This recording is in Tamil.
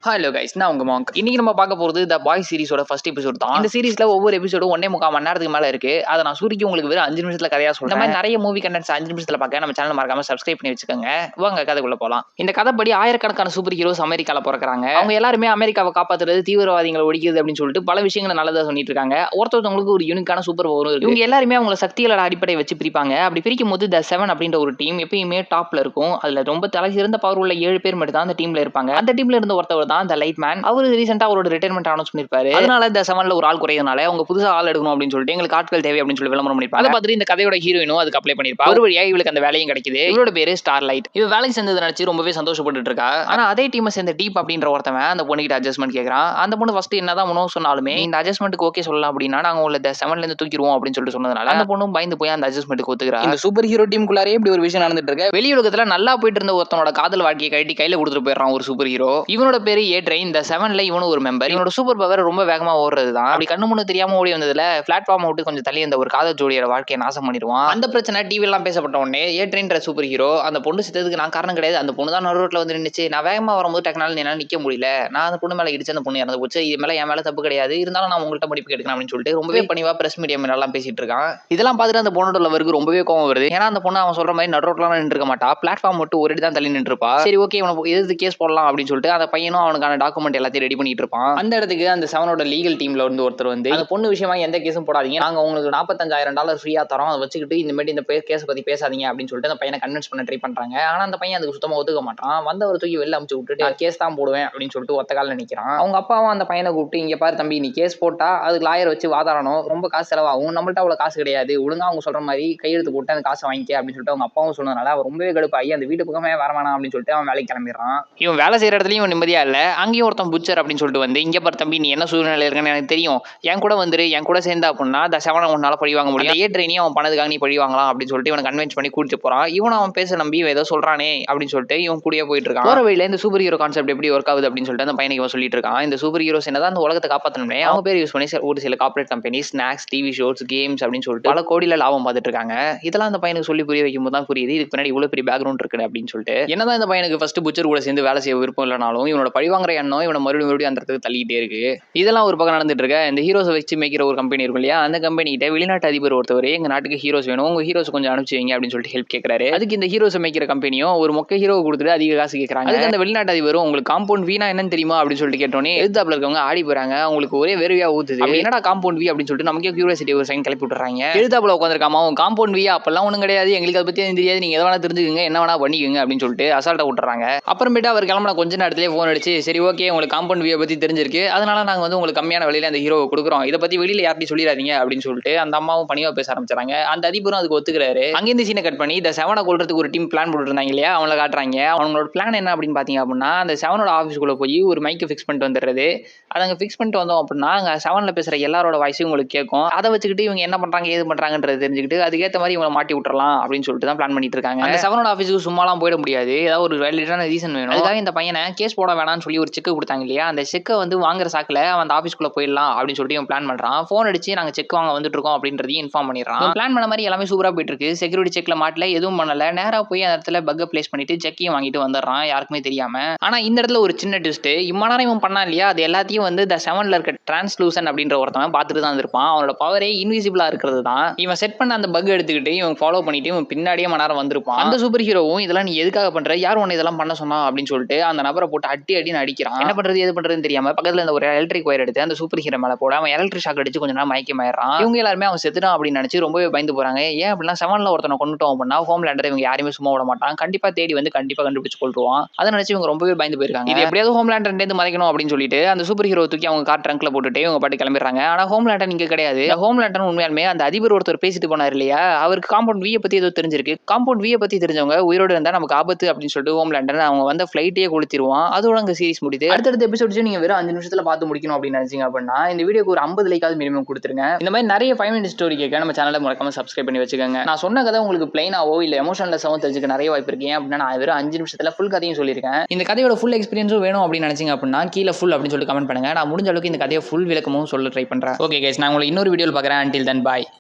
ஹலோ கைஸ், நான் உங்க மாங்க். இன்னைக்கு நம்ம பார்க்க போறது த பாய் சீரிஸோட ஃபர்ஸ்ட் எபிசோட் தான். இந்த சீரிஸ்ல ஒவ்வொரு எபிசோடும் 1.25 மணி நேரத்துக்கு மேல இருக்கு. அதை நான் சுருக்கி உங்களுக்கு வெறும் 5 நிமிஷத்துல கதையா சொல்றேன். இந்த மாதிரி நிறைய மூவி கண்டென்ட்ஸ் 5 நிமிஷத்துல பார்க்க நம்ம சேனல் மறக்காம சப்ஸ்கிரைப் பண்ணி வச்சுக்கோங்க. வாங்க கதைக்குள்ள போலாம். இந்த கதைப்படி ஆயிரக்கணக்கான சூப்பர் ஹீரோஸ் அமெரிக்கால பிறக்கிறாங்க. அவங்க எல்லாருமே அமெரிக்காவை காப்பாத்துறது, தீவிரவாதிகளை ஒழிக்கிறது அப்படின்னு சொல்லிட்டு பல விஷயங்களை நல்லதா சொல்லிட்டு இருக்காங்க. ஒருத்தவங்களுக்கு ஒரு யூனிக்கான சூப்பர் பவர் இருக்கு. இவங்க எல்லாருமே அவங்கள சக்திகளோட அடிப்படை வச்சு பிரிப்பாங்க. அப்படி பிரிக்கும் போது த 7 அப்படின்ற ஒரு டீம் எப்பயுமே டாப்ல இருக்கும். அதுல ரொம்ப தலை சிறந்த பவர் உள்ள 7 பேர் மட்டும் தான் அந்த டீம்ல இருப்பாங்க. அந்த டீம்ல இருந்த ஒருத்தவர் தான் த லைட் மேன். அவரு ரீசெண்டா அவரோட ரிட்டையர்மென்ட் அனௌன்ஸ் பண்ணிருப்பாரு. அதனால இந்த 7ல ஒரு ஆள் குறையறனால அவங்க புதுசா ஆள் எடுக்கணும் அப்படின்னு சொல்லிட்டு எங்களுக்கு ஆட்கள் தேவை அப்படின்னு சொல்லி விளம்பரம் பண்ணிருப்பாங்க. அதை பார்த்துட்டு இந்த கதையோட ஹீரோயினும் அதுக்கு அப்ளை பண்ணிருப்பா. ஒரு வழியா இவளுக்கு அந்த வேலையும் கிடைக்குது. இவளோட பேரு ஸ்டார்லைட். இவ வேலைக்கு சேர்ந்ததை நினைச்சு ரொம்பவே சந்தோஷப்பட்டு இருக்கா. ஆனா அதே டீமை சேர்ந்த டீப் அப்படின்ற ஒருத்தவன் அந்த பொண்ணுகிட்ட அட்ஜஸ்ட்மெண்ட் கேட்கறான். அந்த பொண்ணு ஃபர்ஸ்ட் என்னதான் உணவு சொன்னாலுமே இந்த அட்ஜஸ்ட்மெண்ட்டுக்கு ஓகே சொல்லலாம் அப்படின்னா நாங்க உங்களை இந்த 7ல இருந்து தூக்கிடுவோம் அப்படின்னு சொல்லிட்டு சொன்னதுனால அந்த பொண்ணும் பயந்து போய் அந்த அட்ஜஸ்ட்மெண்ட்டுக்கு ஒத்துக்கிறா. இந்த சூப்பர் ஹீரோ டீமுக்குள்ளாரே இப்படி ஒரு விஷயம் நடந்துட்டு இருக்கு. வெளி உலகத்துல நல்லா போயிட்டு இருந்த ஒருத்தனோட காதல் வாழ்க்கையை கட்டி கையில கொடுத்துட்டு போயிடுறான் ஒரு சூப்பர் ஹீரோ. இவனோட பேரு ஏ ட்ரெயின். இந்த 7ல இவனும் ஒரு மெம்பர். இவனோட சூப்பர் பவர் ரொம்ப வேகமா ஓடுறது தான். அப்படி கண்ணு முன்னு தெரியாம ஓடி வந்ததுல பிளாட்ஃபார்ம் விட்டு கொஞ்சம் தள்ளி இந்த ஒரு காதல் ஜோடியோட வாழ்க்கையை நாசம் பண்ணிடுவான். அந்த பிரச்சனை டிவி எல்லாம் பேசப்பட்ட உடனே ஏ ட்ரெயின்ற சூப்பர் ஹீரோ அந்த பொண்ணு செத்ததுக்கு நான் காரணம் கிடையாது, அந்த பொண்ணு தான் நடு ரோட்ல வந்து நின்னுச்சு, நான் வேகமா வரும்போது டெக்னாலஜி என்னால நிக்க முடியல, நான் அந்த பொண்ணு மேல இடிச்சு அந்த பொண்ணு இறந்து போச்சு, இது மேல என் மேல தப்பு கிடையாது, இருந்தாலும் நான் உங்கள்கிட்ட மன்னிப்பு கேட்கணும் அப்படின்னு சொல்லிட்டு ரொம்பவே பணிவா பிரஸ் மீடியா எல்லாம் பேசிட்டு இருக்கான். இதெல்லாம் பார்த்துட்டு அந்த பொண்ணோட லவருக்கு ரொம்பவே கோவம் வருது. ஏன்னா அந்த பொண்ணு அவன் சொல்ற மாதிரி நடு ரோட்ல நின்று இருக்க மாட்டா, பிளாட்ஃபார்ம் மட்டும் ஒரு அடி தான் தள்ளி நின்று இருப்பா. சரி ஓகே இவனுக்கு எதிர்த்து கேஸ் போடலாம் அப்படின்னு சொல்லிட்டு அந்த பையனும் அவனுக்கான டாக்குமெண்ட் எல்லாத்தையும் ரெடி பண்ணிட்டு இருப்பான். அந்த இடத்துக்கு அந்த 7ஓட லீகல் டீம்ல வந்து ஒருத்தர் வந்து அந்த பொண்ணு விஷயமா எந்த கேஸும் போடாதீங்க, நாங்க உங்களுக்கு $45,000 ஃப்ரீயா தரோம், அதை வச்சுக்கிட்டு இந்த மாதிரி இந்த கேஸ் பத்தி பேசாதீங்க அப்படின்னு சொல்லிட்டு அந்த பையனை கன்வின்ஸ் பண்ண ட்ரை பண்றாங்க. ஆனா அந்த பையன் அதுக்கு சுத்தமா ஒத்துக்க மாட்டான். வந்தவர் தூக்கி வெளில அமுச்சு விட்டுட்டு கேஸ் தான் போடுவேன் அப்படின்னு சொல்லிட்டு ஒத்த கால நிக்கிறான். அவங்க அப்பாவும் அந்த பையனை கூப்பிட்டு இங்க பாரு தம்பி, நீ கேஸ் போட்டா அதுக்கு லாயர் வச்சு வாதாடணும், ரொம்ப காசு செலவாகும், நம்மள்ட்ட அவ்வளவு காசு கிடையாது, ஒழுங்கா அவங்க சொல்ற மாதிரி கையெழுத்து போட்டு அந்த காசை வாங்கிக்க அப்படின்னு சொல்லிட்டு அவங்க அப்பாவும் சொன்னதுனால அவர் ரொம்பவே கடுப்பாகி அந்த வீட்டு பக்கமே வர வேணாம் அப்படின்னு சொல்லிட்டு அவன் வேலைக்கு கிளம்பிடுறான். இவன் வேலை செய்யற இடத்துலயும் இவன் நிம்மதியா இல்ல. அங்கேயும் ஒருத்தன் புச்சர் அப்படின்னு சொல்லிட்டு வந்து இங்க பாரு தம்பி, நீ என்ன சூழ்நிலை இருக்குன்னு எனக்கு தெரியும், என் கூட வந்துரு, என் கூட சேர்ந்தா அப்படின்னா த 7 உன்னால பழி வாங்க முடியும், ஏ ட்ரெயினையும் அவன் பண்ணதுக்காக நீ பழி வாங்கலாம் அப்படின்னு சொல்லிட்டு இவனை கன்வின்ஸ் பண்ணி கூட்டிட்டு போறான். இவன் அவன் பேச நம்பி ஏதோ சொல்றானே அப்படின்னு சொல்லிட்டு இவன் கூடயே போயிட்டு இருக்கான். போற வழியில இந்த சூப்பர் ஹீரோ கான்செப்ட் எப்படி ஒர்க் ஆகுது அப்படின்னு சொல்லிட்டு அந்த பையனுக்கு இவன் சொல்லிட்டு இருக்கான். இந்த சூப்பர் ஹீரோஸ் என்னதான் அந்த உலகத்தை காப்பாற்றணுமே அவங்க பேர் யூஸ் பண்ணி ஒரு சில corporate company snacks, TV shows, games அப்படின்னு சொல்லிட்டு பல கோடியில லாபம் பார்த்துட்டு இருக்காங்க. இதெல்லாம் அந்த பையனுக்கு சொல்லி புரிய வைக்கும் போது தான் புரியுது இதுக்கு பின்னாடி இவ்வளவு பெரிய பேக்ரவுண்ட் இருக்கு அப்படின்னு சொல்லிட்டு. என்னதான் இந்த பையனுக்கு ஃபர்ஸ்ட் புச்சர் கூட சேர்ந்து வேலை செய்ய விருப்பம் இல்லைனாலும் இவனோட பழிவாங்குற எண்ணம் இவனை மறுபடியும் அந்த இடத்துக்கு தள்ளிட்டே இருக்கு. இதெல்லாம் ஒரு பக்கம் நடந்துட்டு இருக்க. இந்த ஹீரோஸை வச்சு மேய்க்கிற ஒரு கம்பெனி இருக்கும் இல்லையா, அந்த கம்பெனி கிட்ட வெளிநாட்டு அதிபர் ஒருத்தவர் எங்க நாட்டுக்கு ஹீரோஸ் வேணும், உங்க ஹீரோஸ் கொஞ்சம் அனுப்பிச்சு வைங்க அப்படின்னு சொல்லிட்டு ஹெல்ப் கேட்கறாரு. அதுக்கு இந்த ஹீரோஸை மேய்க்கிற கம்பெனியும் ஒரு மொக்க ஹீரோ கொடுத்துட்டு அதிக காசு கேட்கறாங்க. அதுக்கு அந்த வெளிநாட்டு அதிபரும் உங்களுக்கு காம்பவுண்ட் வீனா என்னன்னு தெரியுமா அப்படின்னு சொல்லிட்டு கேட்டோன்னே எதிர்த்தாப்புல இருக்கவங்க ஆடி போறாங்க. அவங்களுக்கு ஒரே வெறுவியா ஊத்துது. என்னடா காம்பவுண்ட் வி அப்படின்னு சொல்லிட்டு நமக்கே கியூரியாசிட்டி ஒரு சைன் கிளப்பி விட்டுறாங்க. எதிர்த்தாப்புல உட்காந்துருக்காம அவன் காம்பவுண்ட் வியா அப்பெல்லாம் ஒன்றும் கிடையாது, எங்களுக்கு அதை பத்தி தெரியாது, நீங்க எதை வேணா தெரிஞ்சுக்கங்க, என்ன வேணா பண்ணிக்கோங்க அப்படின்னு சொல்லிட்டு அசால்ட்டா விட்டுறாங்க. அப்புறமேட்டு அவர் கிளம்பின கொஞ்ச நேரத்திலே போன் அடிச்சு சரி ஓகே உங்களுக்கு காம்பவுண்ட் வியை பத்தி தெரிஞ்சிருக்கு, அதனால நாங்க வந்து உங்களுக்கு கம்மியான விலையில அந்த ஹீரோவை கொடுக்குறோம், இதை பத்தி வெளியில யார்ட்டையும் சொல்லிடாதீங்க அப்படின்னு சொல்லிட்டு அந்த அம்மாவும் பணிவா பேச ஆரம்பிச்சாங்க. அந்த அதிபரும் அதுக்கு ஒத்துக்கிறாரு. அங்கிருந்து சீனை கட் பண்ணி இந்த 7 கொல்றதுக்கு ஒரு டீம் பிளான் போட்டு இருந்தாங்க இல்லையா, அவங்கள காட்டுறாங்க. அவங்களோட பிளான் என்ன அப்படின்னு பாத்தீங்க அப்படின்னா அந்த 7ஓட ஆஃபீஸ்க்குள்ள போய் ஒரு மைக்கை ஃபிக்ஸ் பண்ணிட்டு வந்துடுறது. அதை அங்கே ஃபிக்ஸ் பண்ணிட்டு வந்தோம் அப்படின்னா அங்கே 7ல பேசுற எல்லாரோட வாய்ஸும் உங்களுக்கு கேட்கும். அதை வச்சுக்கிட்டு இவங்க என்ன பண்றாங்க ஏது பண்றாங்கன்றது தெரிஞ்சுக்கிட்டு அதுக்கேற்ற மாதிரி இவங்களை மாட்டி விட்டுறலாம் அப்படின்னு சொல்லிட்டு தான் பிளான் பண்ணிட்டு இருக்காங்க. அந்த 7ஓட ஆஃபீஸுக்கு சும்மாலாம் போயிட முடியாது, ஏதாவது ஒரு வேலிடான ரீசன் வேணும். அதுக்காக இந்த பையனை கேஸ் போட வேணாம்னு சொல்லி ஒரு செக் கொடுத்தாங்க இல்லையா, அந்த செக்கை வந்து வாங்குற சாக்கில் அந்த ஆஃபீஸ்க்குள்ள போயிடலாம் அப்படின்னு சொல்லிட்டு இவன் பிளான் பண்றான். ஃபோன் அடிச்சு நாங்கள் செக் வாங்க வந்துட்டு இருக்கோம் அப்படின்றதையும் இன்ஃபார்ம் பண்ணிடுறான். பிளான் பண்ண மாதிரி எல்லாமே சூப்பரா போயிட்டு இருக்கு. செக்யூரிட்டி செக்ல மாட்டல, எதுவும் பண்ணல, நேரா போய் அந்த இடத்துல பக்கை பிளேஸ் பண்ணிட்டு செக்கையும் வாங்கிட்டு வந்துடுறான் யாருக்குமே தெரியாம. ஆனா இந்த இடத்துல ஒரு சின்ன ட்விஸ்ட், இம்மானம் இவன் பண்ணா இல்லையா, அது எல்லாத்தையும் வந்து த 7ல இருக்க டிரான்ஸ்லூசன் அப்படின்ற ஒருத்தவன் பார்த்துட்டு தான் இருப்பான். அவனோட பவரே இன்விசிபிளா இருக்கிறது தான். இவன் செட் பண்ண அந்த பக் எடுத்துக்கிட்டு இவன் ஃபாலோ பண்ணிட்டு இவன் பின்னாடியே மணி வந்திருப்பான். அந்த சூப்பர் ஹீரோவும் இதெல்லாம் நீ எதுக்காக பண்ற, யார் உன்னை இதெல்லாம் பண்ண சொன்னா அப்படின்னு சொல்லிட்டு அந்த நபரை போட்டு அடி அடின்னு அடிக்கிறான். என்ன பண்றது எது பண்றதுன்னு தெரியாம பக்கத்துல இந்த ஒரு எலக்ட்ரிக் ஒயர் எடுத்து அந்த சூப்பர் ஹீரோ மேல போட அவன் எலக்ட்ரிக் ஷாக் அடிச்சு கொஞ்ச நேரம் மயக்கமாயிடுறான். இவங்க எல்லாருமே அவன் செத்துட்டான் அப்படின்னு நினைச்சு ரொம்பவே பயந்து போறாங்க. ஏன் அப்படின்னா 7ல ஒருத்தனை கொண்டுட்டோம் அப்படின்னா ஹோம்லேண்டர் இவங்க யாரையுமே சும்மா விட மாட்டான், கண்டிப்பா தேடி வந்து கண்டிப்பா கண்டுபிடிச்சு கொள்ளுவான். அதை நினைச்சு இவங்க ரொம்பவே பயந்து போயிருக்காங்க. இது எப்படியாவது ஹோம்லேண்டர் மறைக்கணும் அப்படின்னு சொல்லிட்டு அந்த சூப்பர் ஹீரோ தூக்கி அவங்க கார் ட்ரங்க்ல போட்டுட்டு இவங்க பாட்டு கிளம்பிடுறாங்க. ஆனா ஹோம்லேண்டர் இங்க கிடையாது. ஹோம்லேண்டர் உண்மையாலுமே அந்த அதிபர் ஒருத்தர் பேசிட்டு போனார் இல்லையா, அவருக்கு காம்பவுண்ட் வியை பத்தி ஏதோ தெரிஞ்சிருக்கு. காம்பவுண்ட் வியை பத்தி தெரிஞ்சவங்க உயிரோடு இருந்தா நமக்கு ஆபத்து அப்படின்னு சொல்லிட்டு ஹோம்லேண்டர் அவங்க வந்து ஃபிளைட்டே கொளுத்திடுவான். அதோட அங்க சீரிஸ் முடியுது. அடுத்தடுத்த எபிசோட்ஸ் நீங்க வெறும் 5 நிமிஷத்துல பார்த்து முடிக்கணும் அப்படின்னு நினைச்சீங்க அப்படின்னா இந்த வீடியோக்கு ஒரு 50 லைக்காவது மினிமம் கொடுத்துருங்க. இந்த மாதிரி நிறைய 5 மினிட் ஸ்டோரி கேட்க நம்ம சேனலை மறக்காம சப்ஸ்கிரைப் பண்ணி வச்சுக்கோங்க. நான் சொன்ன கதை உங்களுக்கு பிளைனாவோ இல்ல எமோஷனலஸாவோ தெரிஞ்சுக்க நிறைய வாய்ப்பு இருக்கு. அப்படின்னா நான் வெறும் 5 நிமிஷத்துல ஃபுல் கதையும் சொல்லியிருக்கேன். இந்த கதையோட ஃபுல் எக்ஸ்பீரியன்ஸும் வேணும் அப்படின்னு நினைச்சீங்க அப்படின்னா கீழே ஃபுல் அப்படின்னு சொல்லிட்டு கமெண்ட் பண்ணுங்க. நான் முடிஞ்ச அளவுக்கு இந்த கதையை ஃபுல் விளக்கமும் சொல்ல ட்ரை பண்றேன். ஓகே கைஸ், நான் உங்களை இன்னொரு வீடியோவில் பார்க்குறேன். until then bye.